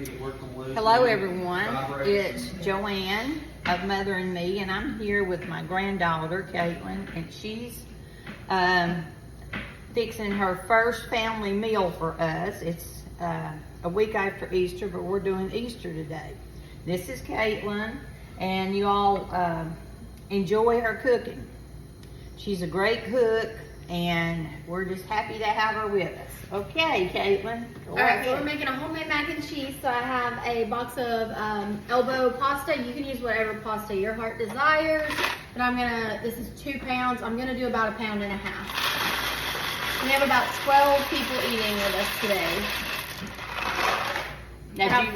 Hello everyone, it's Joanne of Mother and Me, and I'm here with my granddaughter Kaitlyn, and she's fixing her first family meal for us. It's a week after Easter, but we're doing Easter today. This is Kaitlyn, and you all enjoy her cooking. She's a great cook, and we're just happy to have her with us. Okay, Kaitlyn. Alright, so we're making a homemade mac and cheese. So I have a box of elbow pasta. You can use whatever pasta your heart desires. But this is 2 pounds. I'm gonna do about 1.5 pounds. We have about 12 people eating with us today. Now,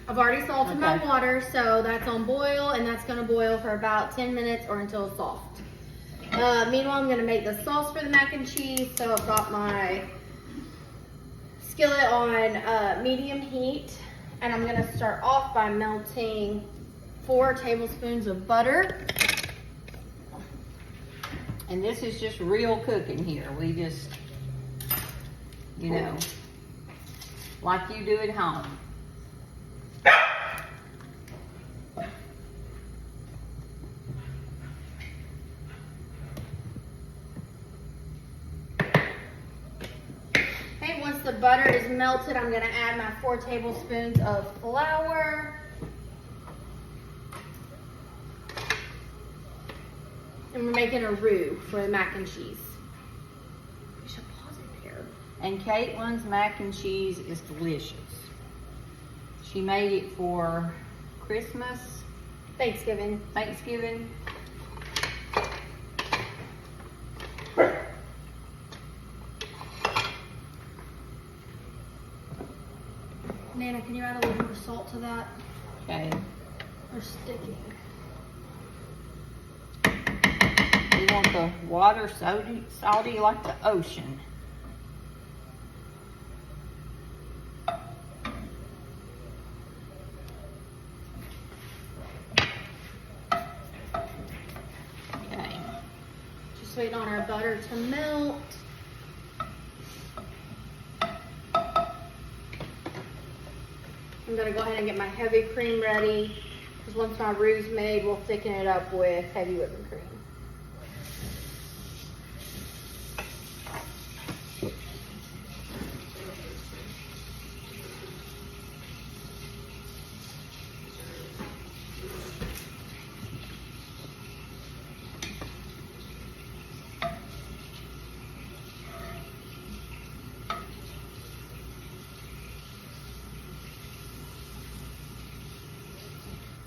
I've already salted my water, so that's on boil, and that's gonna boil for about 10 minutes or until it's soft. Meanwhile, I'm gonna make the sauce for the mac and cheese. So I've got my skillet on medium heat, and I'm gonna start off by melting 4 tablespoons of butter. and this is just real cooking here. We just, you know, like you do at home. Once the butter is melted, I'm gonna add my 4 tablespoons of flour. And we're making a roux for the mac and cheese. We should pause it there. And Kaitlyn's mac and cheese is delicious. She made it for Christmas, Thanksgiving. Nana, can you add a little more salt to that? Okay. They're sticking. We want the water salty like the ocean. Okay. Just waiting on our butter to melt. I'm gonna go ahead and get my heavy cream ready, because once my roux is made, we'll thicken it up with heavy whipping cream.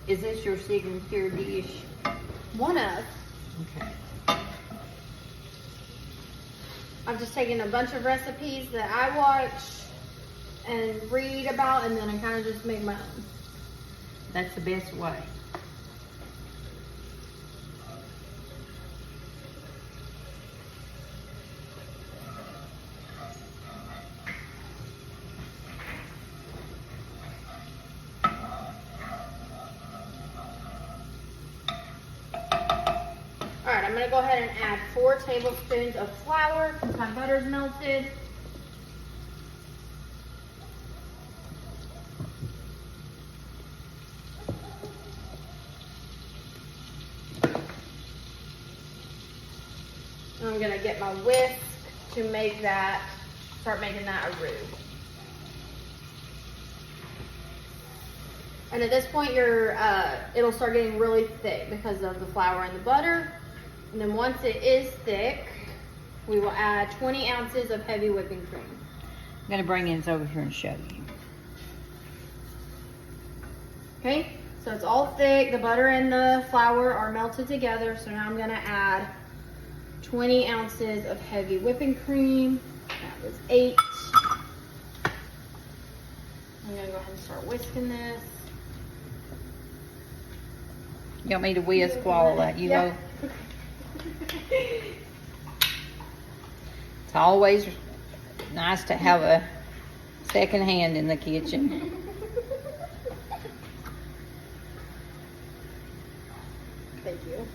Is this your signature dish? One of. Okay. I've just taken a bunch of recipes that I watch and read about, and then I kind of just make my own. That's the best way. Alright, I'm gonna go ahead and add 4 tablespoons of flour since my butter's melted. And I'm gonna get my whisk to start making that a roux. And at this point, it'll start getting really thick because of the flour and the butter. And then once it is thick, we will add 20 ounces of heavy whipping cream. I'm gonna bring this over here and show you. Okay, so it's all thick. The butter and the flour are melted together. So now I'm gonna add 20 ounces of heavy whipping cream. That was 8. I'm gonna go ahead and start whisking this. You want me to whisk while you Yeah. know? It's always nice to have a second hand in the kitchen. Thank you.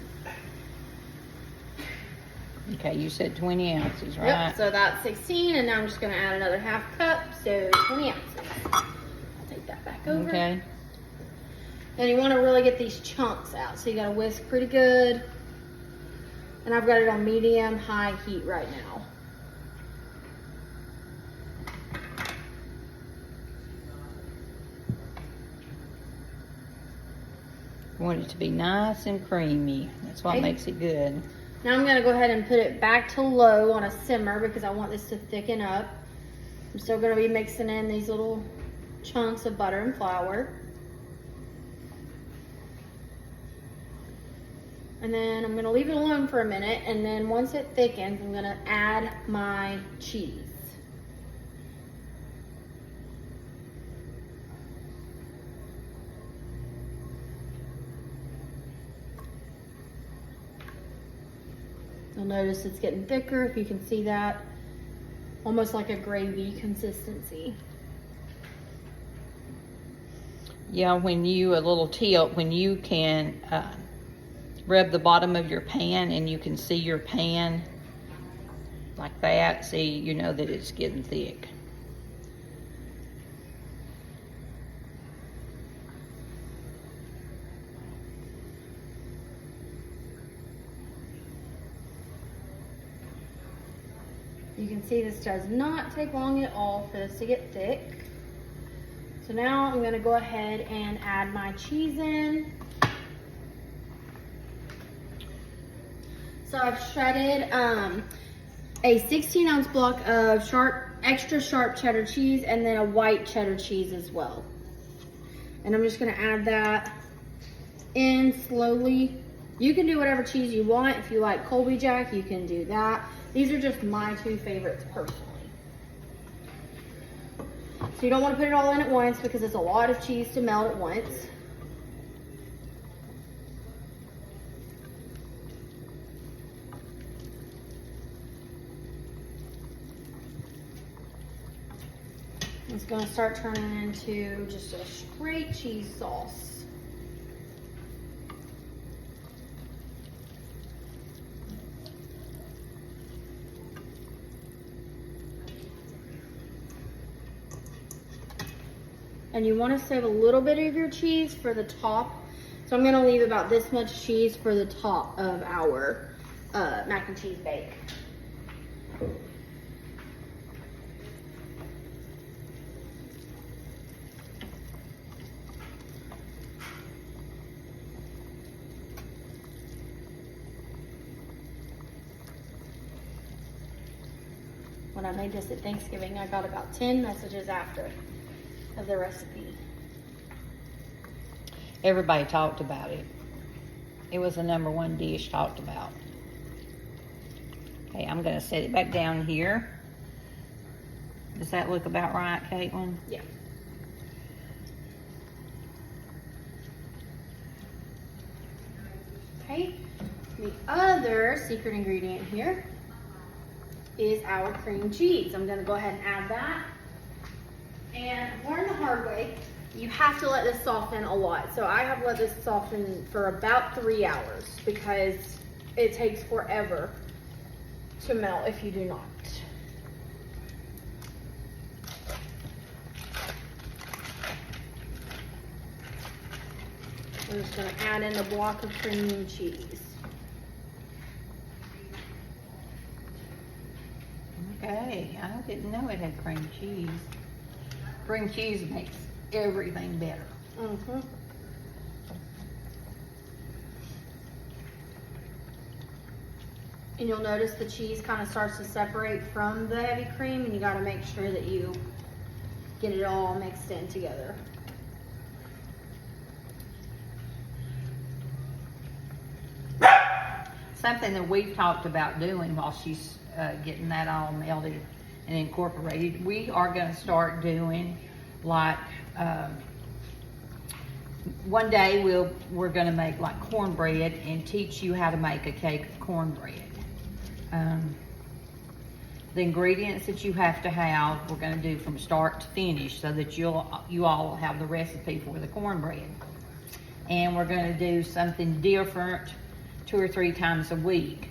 Okay, you said 20 ounces, right? Yep, so that's 16, and now I'm just gonna add another half cup, so 20 ounces. I'll take that. over. Okay. And you want to really get these chunks out. So you got to whisk pretty good. And I've got it on medium high heat right now. You want it to be nice and creamy. That's what Okay. makes it good. Now I'm going to go ahead and put it back to low on a simmer because I want this to thicken up. I'm still going to be mixing in these little chunks of butter and flour. And then I'm going to leave it alone for a minute, and then once it thickens, I'm going to add my cheese. You'll notice it's getting thicker, if you can see that. Almost like a gravy consistency. Yeah, when you, a little tip, when you can rub the bottom of your pan and you can see your pan like that, see, you know that it's getting thick. You can see this does not take long at all for this to get thick. So now I'm going to go ahead and add my cheese in. So I've shredded a 16-ounce block of extra sharp cheddar cheese and then a white cheddar cheese as well. And I'm just going to add that in slowly. You can do whatever cheese you want. If you like Colby Jack, you can do that. These are just my two favorites personally. So you don't want to put it all in at once because it's a lot of cheese to melt at once. It's going to start turning into just a straight cheese sauce. And you want to save a little bit of your cheese for the top. So I'm going to leave about this much cheese for the top of our mac and cheese bake. When I made this at Thanksgiving, I got about 10 messages after of the recipe. Everybody talked about it. It was the #1 dish talked about. Okay, I'm gonna set it back down here. Does that look about right, Kaitlyn? Yeah. Okay, the other secret ingredient here is our cream cheese. I'm gonna go ahead and add that. And I've learned the hard way, you have to let this soften a lot. So I have let this soften for about 3 hours because it takes forever to melt if you do not. I'm just gonna add in a block of cream cheese. Okay, I didn't know it had cream cheese. Cream cheese makes everything better. Mm-hmm. And you'll notice the cheese kind of starts to separate from the heavy cream, and you got to make sure that you get it all mixed in together. Something that we've talked about doing while she's getting that all melted and incorporated, we are going to start doing like one day we're going to make like cornbread and teach you how to make a cake of cornbread. The ingredients that you have to have, we're going to do from start to finish so that you all will have the recipe for the cornbread. And we're going to do something different 2 or 3 times a week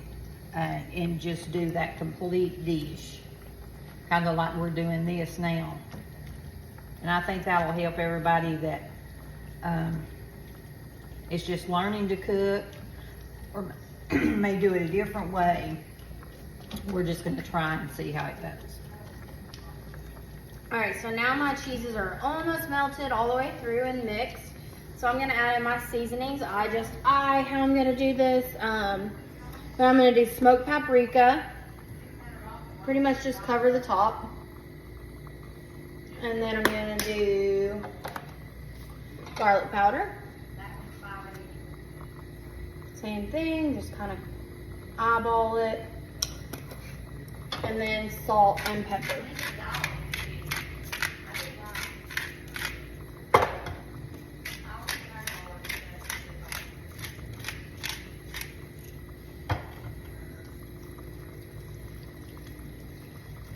and just do that complete dish. Kind of like we're doing this now. And I think that will help everybody that is just learning to cook or may do it a different way. We're just going to try and see how it goes. All right, so now my cheeses are almost melted all the way through and mixed. So I'm gonna add in my seasonings. How I'm gonna do this. But I'm gonna do smoked paprika. Pretty much just cover the top. And then I'm gonna do garlic powder. Same thing, just kind of eyeball it. And then salt and pepper.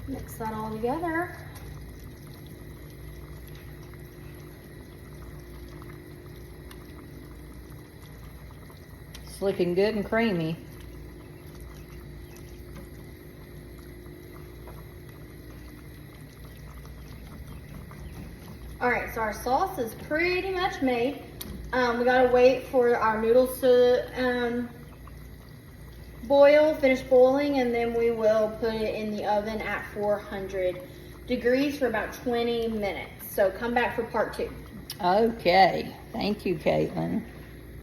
Mix that all together. It's looking good and creamy. All right, so our sauce is pretty much made. We gotta wait for our noodles to finish boiling, and then we will put it in the oven at 400 degrees for about 20 minutes. So come back for part 2. Okay, thank you, Kaitlyn.